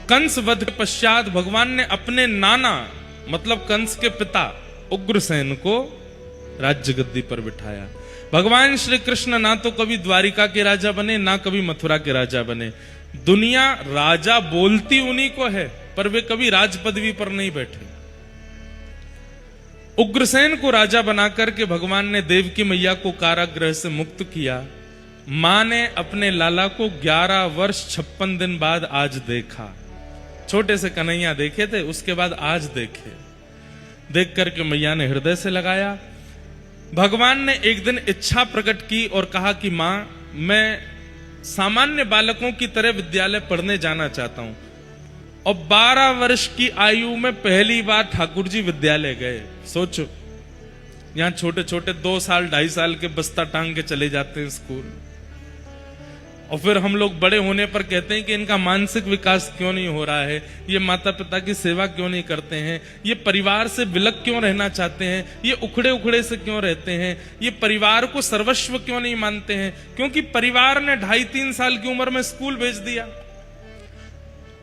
कंस वध के पश्चात भगवान ने अपने नाना मतलब कंस के पिता उग्रसेन को राज्य गद्दी पर बिठाया। भगवान श्री कृष्ण ना तो कभी द्वारिका के राजा बने, ना कभी मथुरा के राजा बने। दुनिया राजा बोलती उन्हीं को है, पर वे कभी राज पदवी पर नहीं बैठे। उग्रसेन को राजा बनाकर के भगवान ने देवकी मैया को कारागृह से मुक्त किया। मां ने अपने लाला को 11 वर्ष 56 दिन बाद आज देखा। छोटे से कन्हैया देखे थे, उसके बाद आज देखे। देख करके मैया ने हृदय से लगाया। भगवान ने एक दिन इच्छा प्रकट की और कहा कि मां, मैं सामान्य बालकों की तरह विद्यालय पढ़ने जाना चाहता हूं। और 12 वर्ष की आयु में पहली बार ठाकुर जी विद्यालय गए। सोचो, यहां छोटे छोटे 2 साल 2.5 साल के बस्ता टांग के चले जाते हैं स्कूल, और फिर हम लोग बड़े होने पर कहते हैं कि इनका मानसिक विकास क्यों नहीं हो रहा है, ये माता पिता की सेवा क्यों नहीं करते हैं, ये परिवार से विलग क्यों रहना चाहते हैं, ये उखड़े उखड़े से क्यों रहते हैं, ये परिवार को सर्वस्व क्यों नहीं मानते हैं। क्योंकि परिवार ने 2.5-3 साल की उम्र में स्कूल भेज दिया।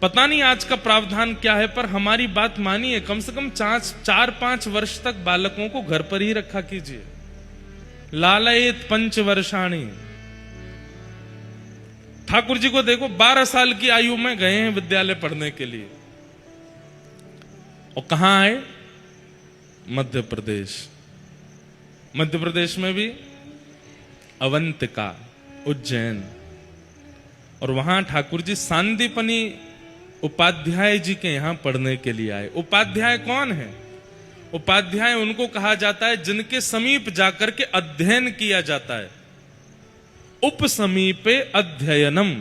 पता नहीं आज का प्रावधान क्या है, पर हमारी बात मानिए, कम से कम 4-5 वर्ष तक बालकों को घर पर ही रखा कीजिए। लालयेत 5 वर्षाणी। ठाकुर जी को देखो, 12 साल की आयु में गए हैं विद्यालय पढ़ने के लिए। और कहां आए? मध्य प्रदेश। मध्य प्रदेश में भी अवंतिका, उज्जैन। और वहां ठाकुर जी सांदीपनी उपाध्याय जी के यहां पढ़ने के लिए आए। उपाध्याय कौन है? उपाध्याय उनको कहा जाता है जिनके समीप जाकर के अध्ययन किया जाता है। उपसमीपे अध्ययनम,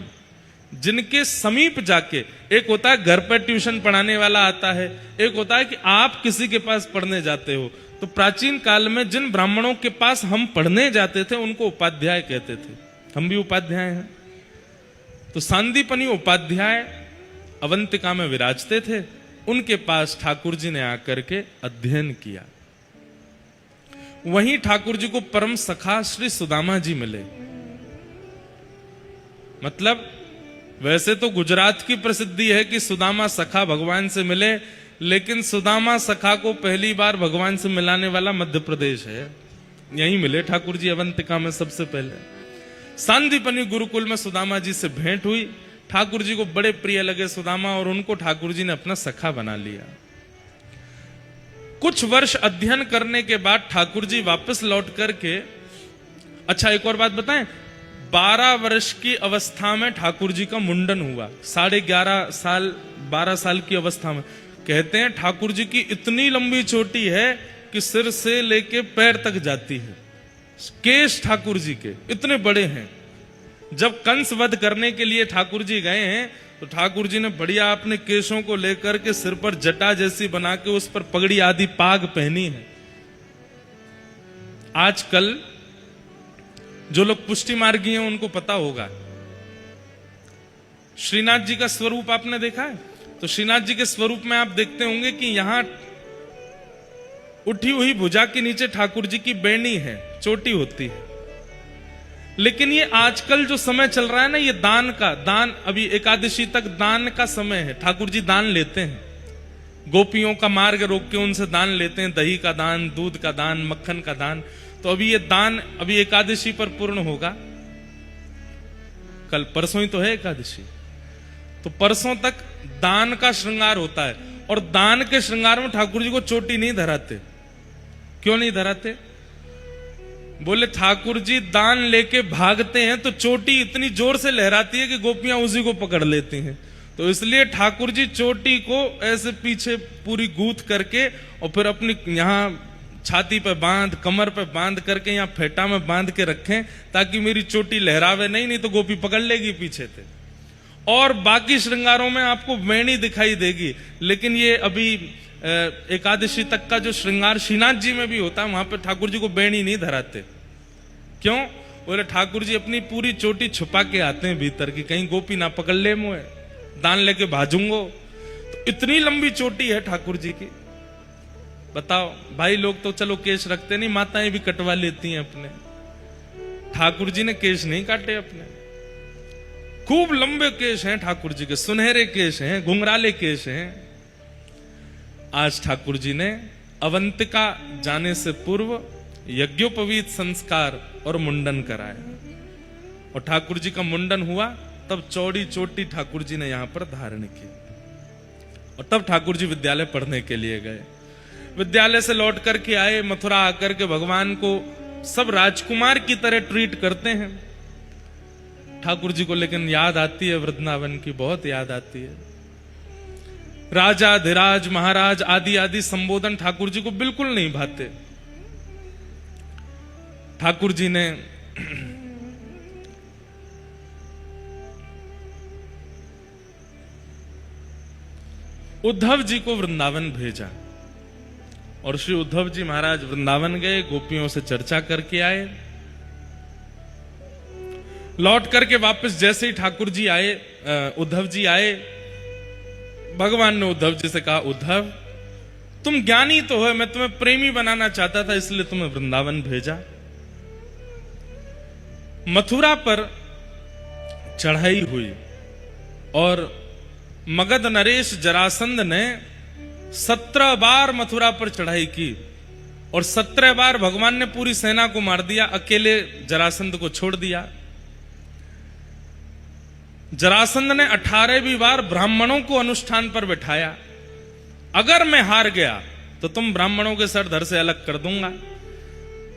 जिनके समीप जाके। एक होता है घर पर ट्यूशन पढ़ाने वाला आता है, एक होता है कि आप किसी के पास पढ़ने जाते हो। तो प्राचीन काल में जिन ब्राह्मणों के पास हम पढ़ने जाते थे उनको उपाध्याय कहते थे। हम भी उपाध्याय हैं। तो सांदीपनी उपाध्याय अवंतिका में विराजते थे। उनके पास ठाकुर जी ने आकर के अध्ययन किया। वहीं ठाकुर जी को परम सखा श्री सुदामा जी मिले। मतलब वैसे तो गुजरात की प्रसिद्धि है कि सुदामा सखा भगवान से मिले, लेकिन सुदामा सखा को पहली बार भगवान से मिलाने वाला मध्य प्रदेश है। यहीं मिले ठाकुर जी, अवंतिका में सबसे पहले। सांदीपनी गुरुकुल में सुदामा जी से भेंट हुई। ठाकुर जी को बड़े प्रिय लगे सुदामा, और उनको ठाकुर जी ने अपना सखा बना लिया। कुछ वर्ष अध्ययन करने के बाद ठाकुर जी वापस लौट करके, अच्छा एक और बात बताएं, 12 वर्ष की अवस्था में ठाकुर जी का मुंडन हुआ। 11.5 साल 12 साल की अवस्था में। कहते हैं ठाकुर जी की इतनी लंबी चोटी है कि सिर से लेके पैर तक जाती है। केश ठाकुर जी के इतने बड़े हैं। जब कंस वध करने के लिए ठाकुर जी गए हैं तो ठाकुर जी ने बढ़िया अपने केशों को लेकर के सिर पर जटा जैसी बना के उस पर पगड़ी आदि पाग पहनी है। आजकल जो लोग पुष्टि मार्गी हैं उनको पता होगा, श्रीनाथ जी का स्वरूप आपने देखा है? तो श्रीनाथ जी के स्वरूप में आप देखते होंगे कि यहां उठी हुई भुजा के नीचे ठाकुर जी की बैनी है, चोटी होती है। लेकिन ये आजकल जो समय चल रहा है ना, ये दान अभी एकादशी तक दान का समय है। ठाकुर जी दान लेते हैं, गोपियों का मार्ग रोक के उनसे दान लेते हैं। दही का दान, दूध का दान, मक्खन का दान। तो अभी ये दान अभी एकादशी पर पूर्ण होगा। कल परसों ही तो है एकादशी, तो परसों तक दान का श्रृंगार होता है। और दान के श्रृंगार में ठाकुर जी को चोटी नहीं धराते। क्यों नहीं धराते? बोले ठाकुर जी दान लेके भागते हैं तो चोटी इतनी जोर से लहराती है कि गोपियां उसी को पकड़ लेती हैं। तो इसलिए ठाकुर जी चोटी को ऐसे पीछे पूरी गूंथ करके और फिर अपनी यहां छाती पे बांध, कमर पे बांध करके यहाँ फेटा में बांध के रखें, ताकि मेरी चोटी लहरावे नहीं तो गोपी पकड़ लेगी पीछे से। और बाकी श्रृंगारों में आपको वेणी दिखाई देगी, लेकिन ये अभी एकादशी तक का जो श्रृंगार श्रीनाथ जी में भी होता है, वहां पे ठाकुर जी को बेणी नहीं धराते। क्यों? बोले ठाकुर जी अपनी पूरी चोटी छुपा के आते हैं भीतर की, कहीं गोपी ना पकड़ ले मुझे, दान लेके भाजूंगो। तो इतनी लंबी चोटी है ठाकुर जी की। बताओ भाई, लोग तो चलो केश रखते नहीं, माताएं भी कटवा लेती हैं अपने। ठाकुर जी ने केश नहीं काटे अपने। खूब लंबे केश हैं ठाकुर जी के, सुनहरे केश हैं, घुंघराले केश हैं। आज ठाकुर जी ने अवंतिका जाने से पूर्व यज्ञोपवीत संस्कार और मुंडन कराया, और ठाकुर जी का मुंडन हुआ तब चौड़ी चोटी ठाकुर जी ने यहां पर धारण की, और तब ठाकुर जी विद्यालय पढ़ने के लिए गए। विद्यालय से लौट करके आए, मथुरा आकर के भगवान को सब राजकुमार की तरह ट्रीट करते हैं। ठाकुर जी को लेकिन याद आती है वृंदावन की, बहुत याद आती है। राजा, धीराज, महाराज आदि आदि संबोधन ठाकुर जी को बिल्कुल नहीं भाते। ठाकुर जी ने उद्धव जी को वृंदावन भेजा, और श्री उद्धव जी महाराज वृंदावन गए, गोपियों से चर्चा करके आए। लौट करके वापस जैसे ही ठाकुर जी आए, उद्धव जी आए, भगवान ने उद्धव जी से कहा, उद्धव तुम ज्ञानी तो हो, मैं तुम्हें प्रेमी बनाना चाहता था, इसलिए तुम्हें वृंदावन भेजा। मथुरा पर चढ़ाई हुई और मगध नरेश जरासंध ने 17 बार मथुरा पर चढ़ाई की, और 17 बार भगवान ने पूरी सेना को मार दिया, अकेले जरासंध को छोड़ दिया। जरासंध ने 18वीं बार ब्राह्मणों को अनुष्ठान पर बैठाया, अगर मैं हार गया तो तुम ब्राह्मणों के सर धड़ से अलग कर दूंगा।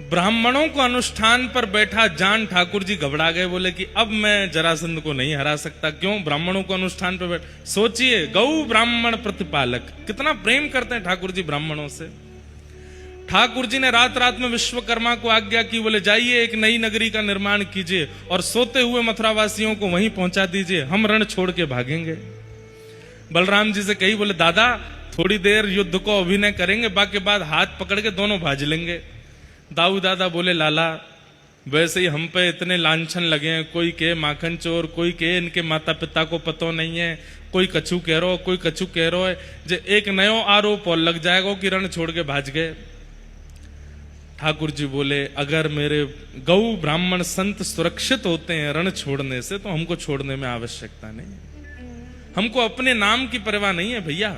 ब्राह्मणों को अनुष्ठान पर बैठा जान ठाकुर जी घबरा गए, बोले कि अब मैं जरासंध को नहीं हरा सकता। क्यों? ब्राह्मणों को अनुष्ठान पर बैठ, सोचिए गौ ब्राह्मण प्रतिपालक, कितना प्रेम करते हैं ठाकुर जी ब्राह्मणों से। ठाकुर जी ने रात रात में विश्वकर्मा को आज्ञा की, बोले जाइए एक नई नगरी का निर्माण कीजिए और सोते हुए मथुरावासियों को वहीं पहुंचा दीजिए, हम रण छोड़ के भागेंगे। बलराम जी से कही, बोले दादा थोड़ी देर युद्ध को अभिनय करेंगे, बाकी बाद हाथ पकड़ के दोनों भाज लेंगे। दाऊ दादा बोले, लाला वैसे ही हम पे इतने लांछन लगे हैं, कोई के माखन चोर, कोई के इनके माता पिता को पतो नहीं है, कोई कछु कह रो, कोई कछु कह रो है, जे एक नयो आरोप और लग जाएगा कि रण छोड़ के भाज गए। ठाकुर जी बोले, अगर मेरे गौ ब्राह्मण संत सुरक्षित होते हैं रण छोड़ने से, तो हमको छोड़ने में आवश्यकता नहीं। हमको अपने नाम की परवाह नहीं है भैया,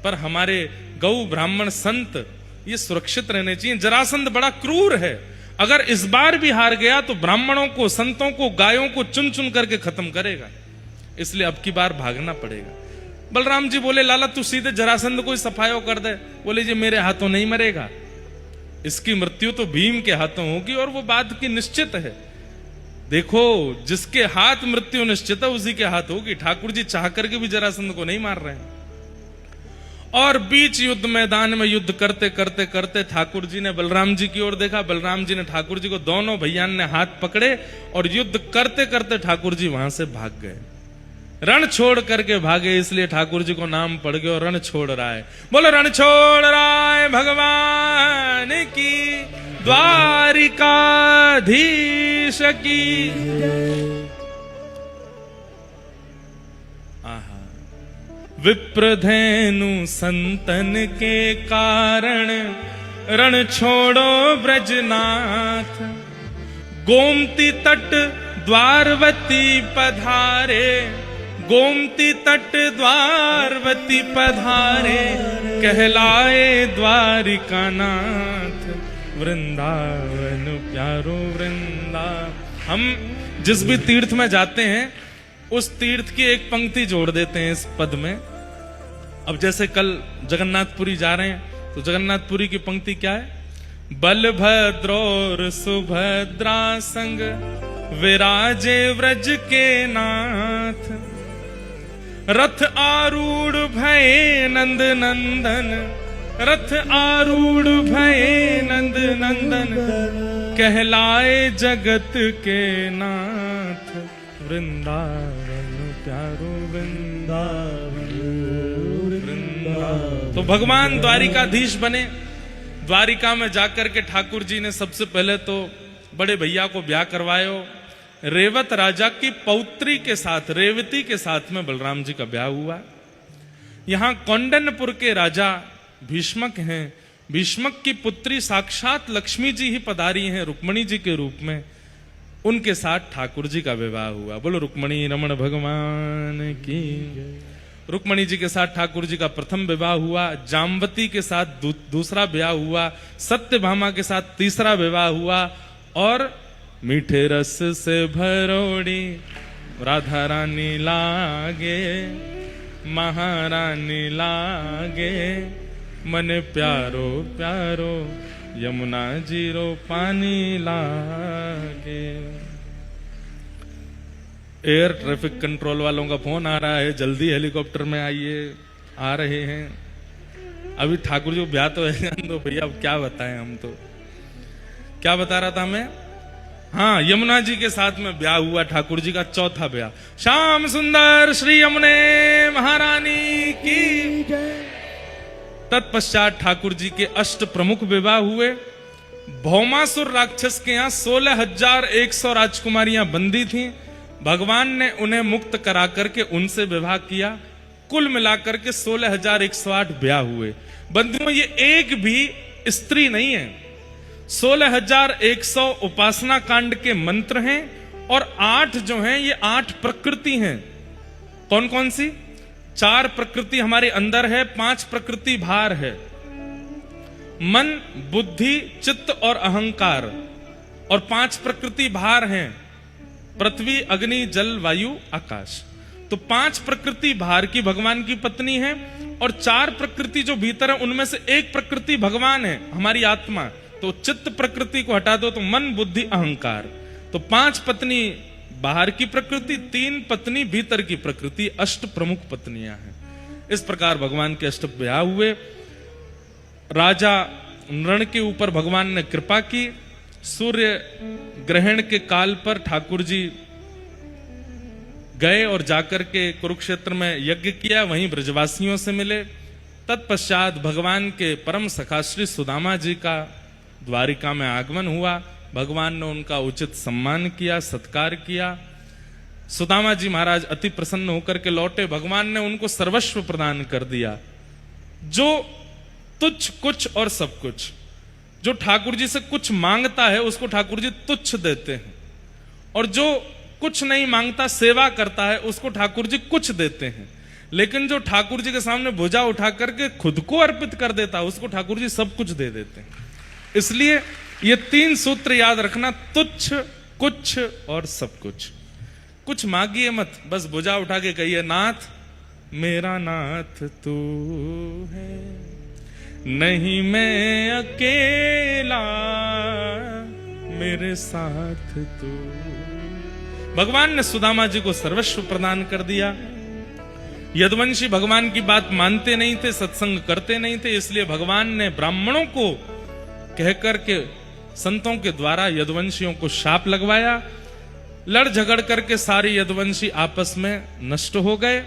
पर हमारे गौ ब्राह्मण संत ये सुरक्षित रहने चाहिए। जरासंध बड़ा क्रूर है, अगर इस बार भी हार गया तो ब्राह्मणों को, संतों को, गायों को चुन चुन करके खत्म करेगा, इसलिए अब की बार भागना पड़ेगा। बलराम जी बोले, लाला तू सीधे जरासंध को ही सफायो कर दे। बोले जी मेरे हाथों नहीं मरेगा, इसकी मृत्यु तो भीम के हाथों होगी, और वो बात की निश्चित है। देखो जिसके हाथ मृत्यु निश्चित है उसी के हाथ होगी। ठाकुर जी चाह करके भी जरासंध को नहीं मार रहे हैं। और बीच युद्ध मैदान में युद्ध करते करते करते ठाकुर जी ने बलराम जी की ओर देखा, बलराम जी ने ठाकुर जी को, दोनों भैया ने हाथ पकड़े और युद्ध करते करते ठाकुर जी वहां से भाग गए, रण छोड़ करके भागे, इसलिए ठाकुर जी को नाम पड़ गया रण छोड़ रहा है। बोलो रण छोड़ रहा है भगवान की, द्वारिकाधीश की। विप्रधेनु संतन के कारण रण छोड़ो ब्रजनाथ, गोमती तट द्वारवती पधारे, गोमती तट द्वारवती पधारे, कहलाए द्वारिका नाथ, वृंदावन प्यारो वृंदावन। हम जिस भी तीर्थ में जाते हैं उस तीर्थ की एक पंक्ति जोड़ देते हैं इस पद में। अब जैसे कल जगन्नाथपुरी जा रहे हैं तो जगन्नाथपुरी की पंक्ति क्या है? बलभद्र और सुभद्रा संग विराजे व्रज के नाथ, रथ आरूढ़ भये नंद नंदन, रथ आरूढ़ भये नंद नंदन, कहलाए जगत के नाथ, वृंदावन प्यारो वृंदावन वृंदावन। तो भगवान द्वारिकाधीश बने। द्वारिका में जाकर के ठाकुर जी ने सबसे पहले तो बड़े भैया को ब्याह करवायो। रेवत राजा की पौत्री के साथ, रेवती के साथ में बलराम जी का ब्याह हुआ। यहां कौंडन्यपुर के राजा भीष्मक हैं। भीष्मक की पुत्री साक्षात लक्ष्मी जी ही पधारी हैं रुक्मणी जी के रूप में। उनके साथ ठाकुर जी का विवाह हुआ। बोलो रुक्मणी रमण भगवान की। रुक्मणी जी के साथ ठाकुर जी का प्रथम विवाह हुआ, जाम्बती के साथ दूसरा विवाह हुआ, सत्यभामा के साथ तीसरा विवाह हुआ, और मीठे रस से भरोड़ी राधा रानी लागे, महारानी लागे, मने प्यारो प्यारो यमुना जीरो पानी लागे। एयर ट्रैफिक कंट्रोल वालों का फोन आ रहा है, जल्दी हेलीकॉप्टर में आइए, आ रहे हैं। अभी ठाकुर जी को ब्याह तो है तो भैया अब क्या बताएं, हम तो क्या बता रहा था मैं। हाँ, यमुना जी के साथ में ब्याह हुआ ठाकुर जी का, चौथा ब्याह। श्याम सुंदर श्री यमुने महारानी की। तत्पश्चात ठाकुर जी के अष्ट प्रमुख विवाह हुए। भौमासुर राक्षस के यहाँ 16,100 राजकुमारियां बंदी थीं। भगवान ने उन्हें मुक्त करा करके उनसे विवाह किया। कुल मिलाकर के 16,108 ब्याह हुए। बंधुओं, ये एक भी स्त्री नहीं है। 16,100 उपासना कांड के मंत्र हैं, और 8 जो हैं ये 8 प्रकृति हैं। कौन कौन सी? 4 प्रकृति हमारे अंदर है, 5 प्रकृति बाहर है। मन, बुद्धि, चित्त और अहंकार, और 5 प्रकृति बाहर हैं, पृथ्वी, अग्नि, जल, वायु, आकाश। तो 5 प्रकृति बाहर की भगवान की पत्नी है, और 4 प्रकृति जो भीतर है उनमें से एक प्रकृति भगवान है, हमारी आत्मा। तो चित्त प्रकृति को हटा दो तो मन, बुद्धि, अहंकार। तो 5 पत्नी बाहर की प्रकृति, 3 पत्नी भीतर की प्रकृति, अष्ट प्रमुख पत्नियां हैं। इस प्रकार भगवान के अष्ट ब्याह हुए। राजा नृण के ऊपर भगवान ने कृपा की। सूर्य ग्रहण के काल पर ठाकुर जी गए और जाकर के कुरुक्षेत्र में यज्ञ किया, वहीं ब्रजवासियों से मिले। तत्पश्चात भगवान के परम सखा श्री सुदामा जी का द्वारिका में आगमन हुआ। भगवान ने उनका उचित सम्मान किया, सत्कार किया। सुदामा जी महाराज अति प्रसन्न होकर के लौटे। भगवान ने उनको सर्वस्व प्रदान कर दिया, जो तुच्छ कुछ और सब कुछ। जो ठाकुर जी से कुछ मांगता है उसको ठाकुर जी तुच्छ देते हैं, और जो कुछ नहीं मांगता, सेवा करता है, उसको ठाकुर जी कुछ देते हैं। लेकिन जो ठाकुर जी के सामने भुजा उठा करके खुद को अर्पित कर देता है उसको ठाकुर जी सब कुछ दे देते हैं। इसलिए ये 3 सूत्र याद रखना, तुच्छ, कुछ और सब कुछ। कुछ मांगिए मत, बस भुजा उठा के कहिए, नाथ मेरा नाथ तू है, नहीं मैं अकेला, मेरे साथ तू। भगवान ने सुदामा जी को सर्वस्व प्रदान कर दिया। यदुवंशी भगवान की बात मानते नहीं थे, सत्संग करते नहीं थे, इसलिए भगवान ने ब्राह्मणों को कहकर के संतों के द्वारा यदुवंशियों को शाप लगवाया। लड़ झगड़ करके सारे यदुवंशी आपस में नष्ट हो गए।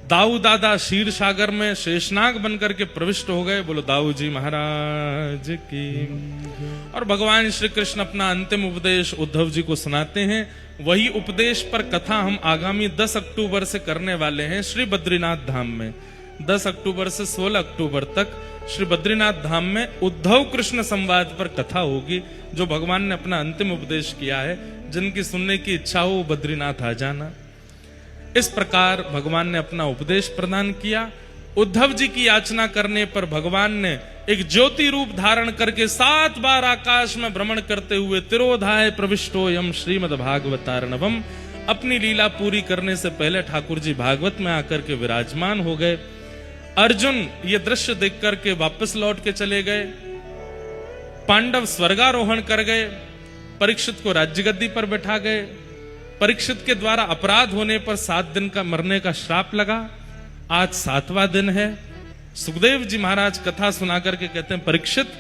दाऊ दादा क्षीर सागर में शेषनाग बनकर के प्रविष्ट हो गए। बोलो दाऊ जी महाराज की। और भगवान श्री कृष्ण अपना अंतिम उपदेश उद्धव जी को सुनाते हैं। वही उपदेश पर कथा हम आगामी 10 अक्टूबर से करने वाले हैं श्री बद्रीनाथ धाम में। 10 अक्टूबर से 16 अक्टूबर तक श्री बद्रीनाथ धाम में उद्धव कृष्ण संवाद पर कथा होगी, जो भगवान ने अपना अंतिम उपदेश किया है। जिनकी सुनने की इच्छा हो बद्रीनाथ आ जाना। इस प्रकार भगवान ने अपना उपदेश प्रदान किया। उद्धव जी की याचना करने पर भगवान ने एक ज्योति रूप धारण करके 7 बार आकाश में भ्रमण करते हुए तिरोधाय प्रविष्टोयम श्रीमद् भागवतार्णवम, अपनी लीला पूरी करने से पहले ठाकुर जी भागवत में आकर के विराजमान हो गए। अर्जुन ये दृश्य देख करके वापस लौट के चले गए। पांडव स्वर्गारोहण कर गए। परीक्षित को राज्य गद्दी पर बैठा गए। परीक्षित के द्वारा अपराध होने पर 7 दिन का मरने का श्राप लगा। आज 7वां दिन है। सुखदेव जी महाराज कथा सुना करके कहते हैं, परीक्षित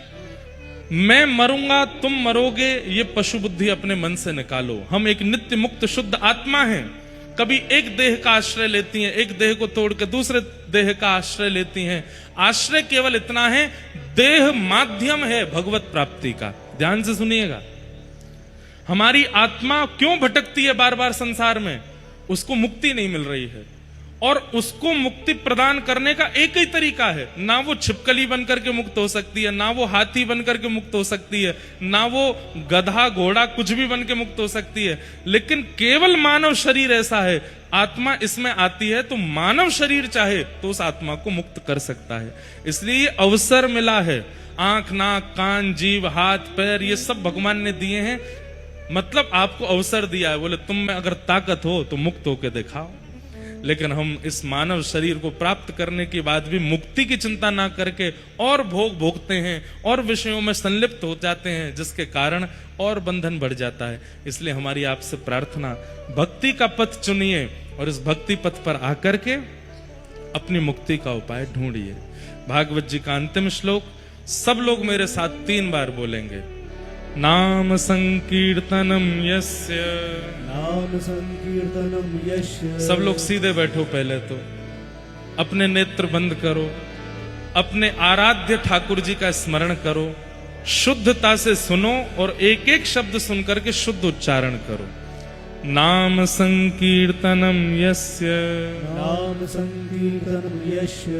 मैं मरूंगा, तुम मरोगे, ये पशु बुद्धि अपने मन से निकालो। हम एक नित्य मुक्त शुद्ध आत्मा हैं। कभी एक देह का आश्रय लेती हैं, एक देह को तोड़ के दूसरे देह का आश्रय लेती हैं। आश्रय केवल इतना है, देह माध्यम है भगवत प्राप्ति का। ध्यान से सुनिएगा। हमारी आत्मा क्यों भटकती है बार बार संसार में? उसको मुक्ति नहीं मिल रही है। और उसको मुक्ति प्रदान करने का एक ही तरीका है। ना वो छिपकली बनकर के मुक्त हो सकती है, ना वो हाथी बनकर के मुक्त हो सकती है, ना वो गधा घोड़ा कुछ भी बन के मुक्त हो सकती है, लेकिन केवल मानव शरीर ऐसा है, आत्मा इसमें आती है तो मानव शरीर चाहे तो उस आत्मा को मुक्त कर सकता है। इसलिए अवसर मिला है। आंख, नाक, कान, जीभ, हाथ, पैर, ये सब भगवान ने दिए हैं, मतलब आपको अवसर दिया है। बोले तुम में अगर ताकत हो तो मुक्त होके दिखाओ। लेकिन हम इस मानव शरीर को प्राप्त करने के बाद भी मुक्ति की चिंता ना करके और भोग भोगते हैं और विषयों में संलिप्त हो जाते हैं, जिसके कारण और बंधन बढ़ जाता है। इसलिए हमारी आपसे प्रार्थना, भक्ति का पथ चुनिए और इस भक्ति पथ पर आकर के अपनी मुक्ति का उपाय ढूंढिए। भागवत जी का अंतिम श्लोक सब लोग मेरे साथ 3 बार बोलेंगे। नाम संकीर्तनम यस्य, नाम संकीर्तनम यस्य। सब लोग सीधे बैठो, पहले तो अपने नेत्र बंद करो, अपने आराध्य ठाकुर जी का स्मरण करो, शुद्धता से सुनो और एक एक शब्द सुनकर के शुद्ध उच्चारण करो। नाम संकीर्तनम यस्य, नाम संकीर्तनम यस्य।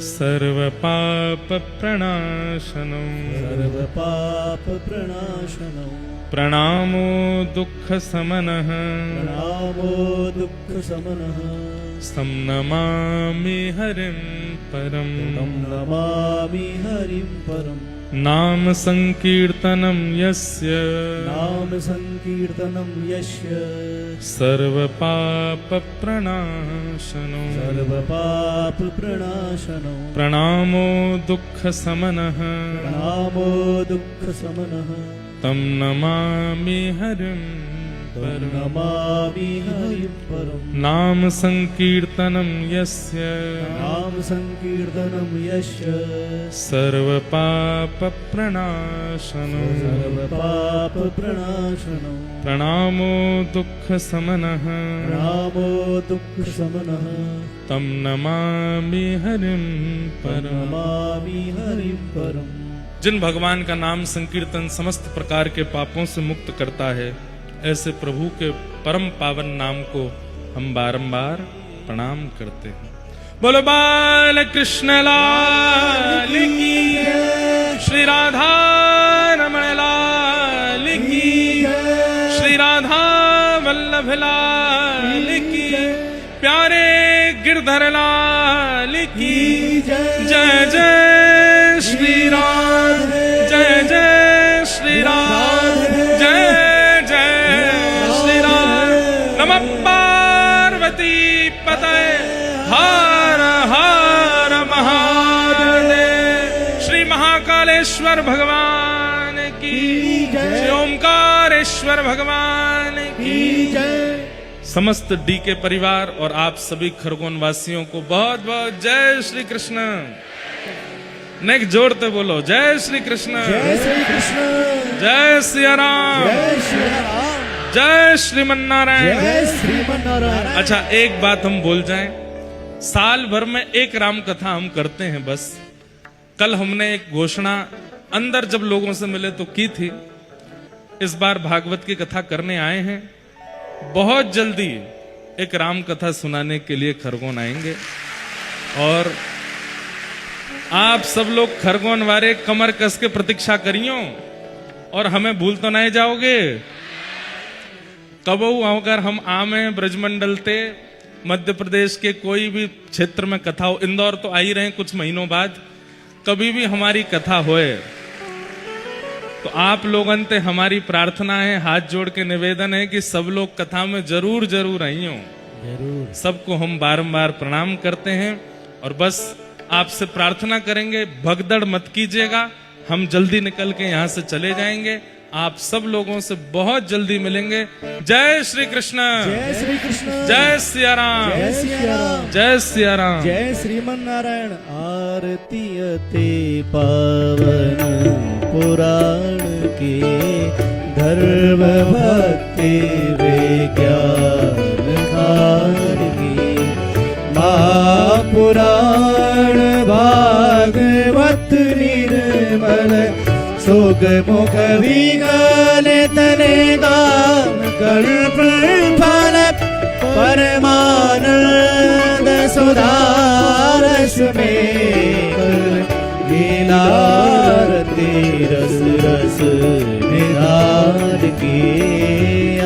सर्व पाप प्रणाशनम, सर्व पाप प्रणाशनम। प्रणामो दुःख समनः, प्रणामो दुःख समनः। तं नमामि हरिं परम्, तं नमामि हरिं परम्। नाम संकीर्तनम यस्य, नाम संकीर्तनम यस्य। सर्व पाप प्रणाशनो, सर्व पाप प्रणाशनो। प्रणामो दुःख समनः, प्रणामो दुःख समनः। तं नमामि हरिं परम्, नमामि हरिं परम्। नाम संकीर्तनम यस्य, नाम संकीर्तनम यस्य। सर्व पाप प्रणाशनो, सर्व पाप प्रणाशनो। प्रणामो दुःख समनः, प्रणामो दुःख समनः। तं नमामि हरिं परम्। नमामि हरिं परम्। जिन भगवान का नाम संकीर्तन समस्त प्रकार के पापों से मुक्त करता है, ऐसे प्रभु के परम पावन नाम को हम बारंबार प्रणाम करते हैं। बोलो बाल कृष्ण लाल की, श्री राधा रमण लाल की, श्री राधा वल्लभ लाल की, प्यारे गिरधर लाल की जय जय श्री राम, जय जय श्री राम, जय पार्वती पतये हर हर महादेव। श्री महाकालेश्वर भगवान की जय, श्री ओंकारेश्वर भगवान की जय। समस्त डी के परिवार और आप सभी खरगोन वासियों को बहुत बहुत जय श्री कृष्ण। नेक जोड़ते बोलो, जय श्री कृष्ण, जय श्री कृष्ण, जय सिया राम, जय श्री राम, जय श्रीमन्नारायण, जय श्रीमन्नारायण। अच्छा, एक बात हम बोल जाएं, साल भर में एक राम कथा हम करते हैं बस। कल हमने एक घोषणा अंदर जब लोगों से मिले तो की थी, इस बार भागवत की कथा करने आए हैं। बहुत जल्दी एक राम कथा सुनाने के लिए खरगोन आएंगे और आप सब लोग खरगोन वाले कमर कस के प्रतीक्षा करियो और हमें भूल तो नहीं जाओगे। कबू अगर हम आमे ब्रजमंडल ते मध्य प्रदेश के कोई भी क्षेत्र में कथा हो, इंदौर तो आ ही रहे कुछ महीनों बाद, कभी भी हमारी कथा होए तो आप लोगन ते हमारी प्रार्थना है, हाथ जोड़ के निवेदन है कि सब लोग कथा में जरूर जरूर आइयो। जरूर। सबको हम बारंबार प्रणाम करते हैं और बस आपसे प्रार्थना करेंगे, भगदड़ मत कीजिएगा, हम जल्दी निकल के यहाँ से चले जाएंगे। आप सब लोगों से बहुत जल्दी मिलेंगे। जय श्री कृष्ण, जय श्री कृष्ण, जय सिया राम, जय सिया राम, जय सिया राम, जय श्रीमन्नारायण। आरती अति पावन पुराण के, धर्म भक्ति विज्ञान खान की, महापुराण भागवत निर्मल, सुख मुख विगल तने गान कल्प फल, परमानंद सुधारस में लीलारती रस रस निधान की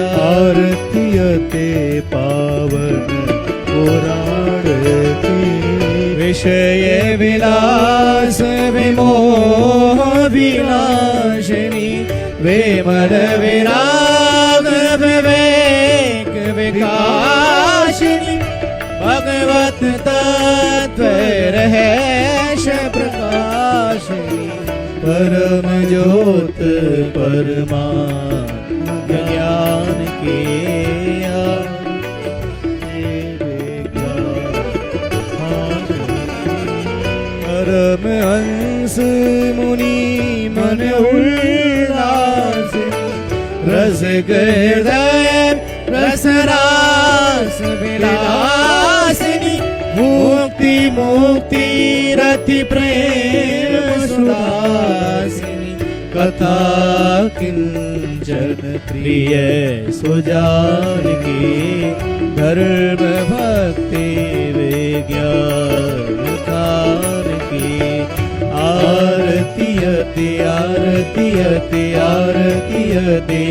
आरती अते पावन पुराण की विषय विलास विमोह विनाशिनी विमल विराग विवेक विकासिनी भगवत तत्व रहेश प्रकाशिनी परम ज्योत परमात्म ज्ञान के परम हंस मुनि मन उल्लास रस हृदय रस रास विलासिनी मुक्ति मुक्ति रति प्रेम सुदासिनी कथा किंचन प्रिय सुजान की धर्म भक्ति विज्ञान कार की आरती अति आरती अति आरती अति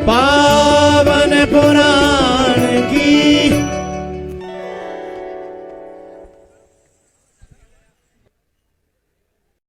पावन पुराण की